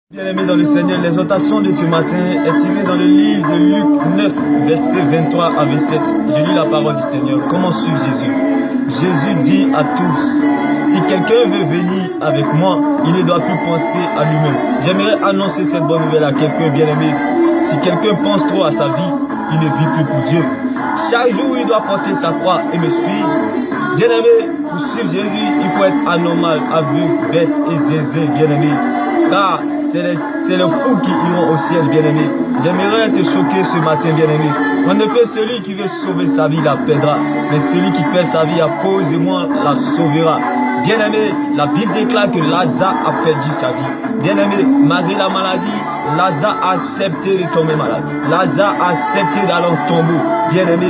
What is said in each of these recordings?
Bien-aimés dans le Seigneur, l'exhortation de ce matin est tirée dans le livre de Luc 9, versets 23 à 27. Je lis la parole du Seigneur. Comment suivre Jésus? Jésus dit à tous, si quelqu'un veut venir avec moi, il ne doit plus penser à lui-même. J'aimerais annoncer cette bonne nouvelle à quelqu'un, bien-aimé. Si quelqu'un pense trop à sa vie, il ne vit plus pour Dieu. Chaque jour, il doit porter sa croix et me suivre. Bien-aimé, pour suivre Jésus, il faut être anormal, aveugle, bête et zézé, bien-aimé. Car c'est les fous qui iront au ciel, bien-aimé. J'aimerais te choquer ce matin, bien-aimé. En effet, celui qui veut sauver sa vie la perdra. Mais celui qui perd sa vie à cause de moi la sauvera. Bien-aimé, la Bible déclare que Lazare a perdu sa vie. Bien-aimé, malgré la maladie, Lazare a accepté de tomber malade. Lazare a accepté d'aller en tombeau. Bien-aimé,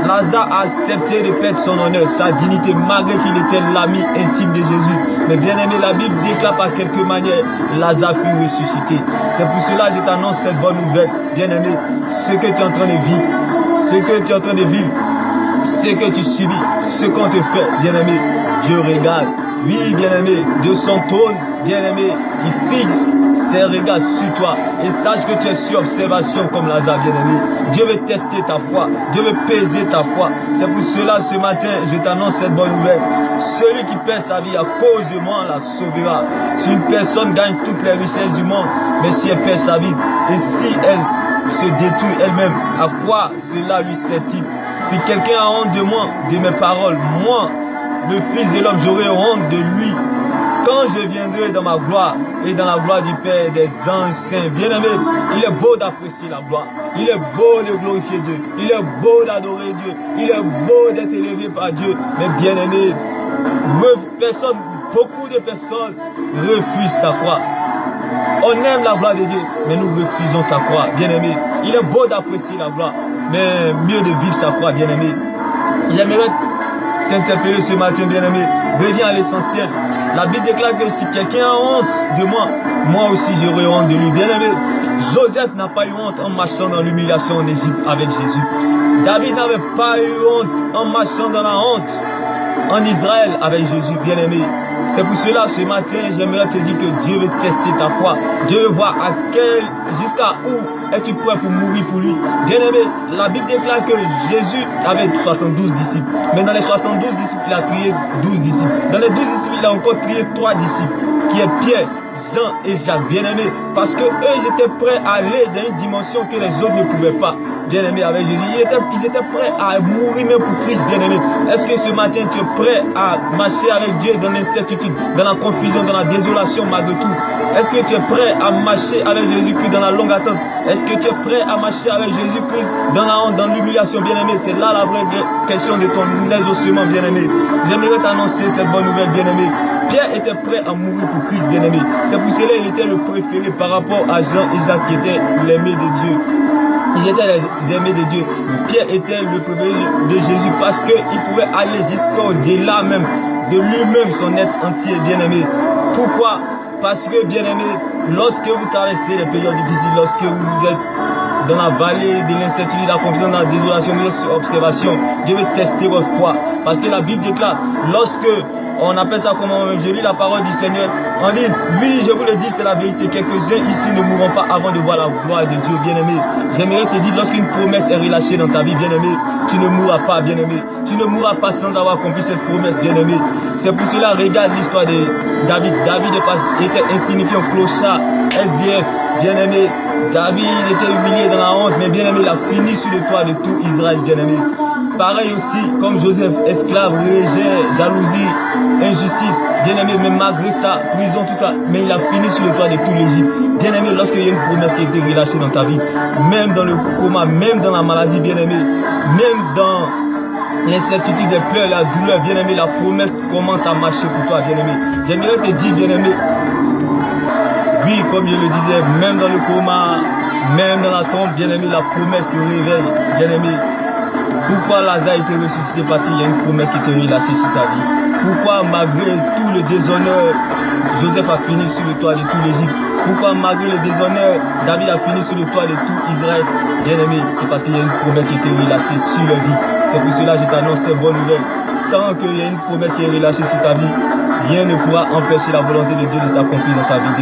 Lazare a accepté de perdre son honneur, sa dignité, malgré qu'il était l'ami intime de Jésus. Mais bien aimé, la Bible déclare par quelque manière, Lazare fut ressuscité. C'est pour cela que je t'annonce cette bonne nouvelle. Bien aimé, ce que tu es en train de vivre, ce que tu subis, ce qu'on te fait, bien aimé, Dieu regarde. Oui, bien-aimé, de son trône, bien-aimé, il fixe ses regards sur toi. Et sache que tu es sur observation comme Lazare, bien-aimé. Dieu veut tester ta foi. Dieu veut peser ta foi. C'est pour cela, ce matin, je t'annonce cette bonne nouvelle. Celui qui perd sa vie à cause de moi la sauvera. Si une personne gagne toutes les richesses du monde, mais si elle perd sa vie, et si elle se détruit elle-même, à quoi cela lui sert-il? Si quelqu'un a honte de moi, de mes paroles, moi, le Fils de l'homme, j'aurai honte de lui. Quand je viendrai dans ma gloire et dans la gloire du Père des anges saints, bien-aimé, il est beau d'apprécier la gloire. Il est beau de glorifier Dieu. Il est beau d'adorer Dieu. Il est beau d'être élevé par Dieu. Mais bien-aimé, beaucoup de personnes refusent sa croix. On aime la gloire de Dieu, mais nous refusons sa croix, bien-aimé. Il est beau d'apprécier la gloire, mais mieux de vivre sa croix, bien-aimé. J'aimerais t'interpeller ce matin, bien-aimé. Reviens à l'essentiel. La Bible déclare que si quelqu'un a honte de moi, moi aussi j'aurai honte de lui. Bien-aimé, Joseph n'a pas eu honte en marchant dans l'humiliation en Égypte avec Jésus. David n'avait pas eu honte en marchant dans la honte en Israël avec Jésus, bien-aimé. C'est pour cela, ce matin, j'aimerais te dire que Dieu veut tester ta foi. Dieu veut voir jusqu'à où es-tu prêt pour mourir pour lui. Bien-aimé, la Bible déclare que Jésus avait 72 disciples. Mais dans les 72 disciples, il a trié 12 disciples. Dans les 12 disciples, il a encore trié 3 disciples, qui est Pierre, Jean et Jacques, bien-aimés. Parce que eux, ils étaient prêts à aller dans une dimension que les autres ne pouvaient pas. Bien-aimés, avec Jésus, ils étaient prêts à mourir même pour Christ, bien-aimé. Est-ce que ce matin, tu es prêt à marcher avec Dieu dans l'incertitude, dans la confusion, dans la désolation malgré tout? Est-ce que tu es prêt à marcher avec Jésus-Christ dans la longue attente? Est-ce que tu es prêt à marcher avec Jésus-Christ dans la honte, dans l'humiliation, bien-aimé? C'est là la vraie question de ton exaucement, bien-aimé. J'aimerais t'annoncer cette bonne nouvelle, bien-aimé. Pierre était prêt à mourir pour Christ, bien-aimé. C'est pour cela qu'il était le préféré par rapport à Jean et Jacques qui étaient l'aimé de Dieu. Ils étaient les aimés de Dieu. Pierre était le préféré de Jésus parce qu'il pouvait aller jusqu'au-delà même de lui-même, son être entier, bien-aimé. Pourquoi? Parce que, bien-aimé, lorsque vous traversez les périodes difficiles, lorsque vous êtes dans la vallée de l'incertitude, la confusion, dans la désolation, vous êtes sur observation, Dieu veut tester votre foi. Parce que la Bible déclare, lorsque on appelle ça comment, je lis la parole du Seigneur, on dit, oui, je vous le dis, c'est la vérité, quelques-uns ici ne mourront pas avant de voir la gloire de Dieu, bien-aimé. J'aimerais te dire, lorsqu'une promesse est relâchée dans ta vie, bien-aimé, tu ne mourras pas, bien-aimé. Tu ne mourras pas sans avoir accompli cette promesse, bien-aimé. C'est pour cela, regarde l'histoire de David. David était insignifiant, clochard, SDF, bien-aimé. David était humilié dans la honte, mais bien-aimé, il a fini sur le toit de tout Israël, bien-aimé. Pareil aussi, comme Joseph, esclave, rejet, jalousie, injustice, bien-aimé, mais malgré ça, prison, tout ça, mais il a fini sur le toit de tout l'Égypte. Bien-aimé, lorsqu'il y a une promesse qui a été relâchée dans ta vie, même dans le coma, même dans la maladie, bien-aimé, même dans l'incertitude, les pleurs, la douleur, bien-aimé, la promesse commence à marcher pour toi, bien-aimé. J'aimerais te dire, bien-aimé, oui, comme je le disais, même dans le coma, même dans la tombe, bien-aimé, la promesse se réveille, bien-aimé. Pourquoi Lazare a été ressuscité? Parce qu'il y a une promesse qui était relâchée sur sa vie. Pourquoi malgré tout le déshonneur, Joseph a fini sur le toit de tout l'Égypte? Pourquoi malgré le déshonneur, David a fini sur le toit de tout Israël? Bien-aimé, c'est parce qu'il y a une promesse qui était relâchée sur leur vie. C'est pour cela que je t'annonce cette bonne nouvelle. Tant qu'il y a une promesse qui est relâchée sur ta vie, rien ne pourra empêcher la volonté de Dieu de s'accomplir dans ta vie.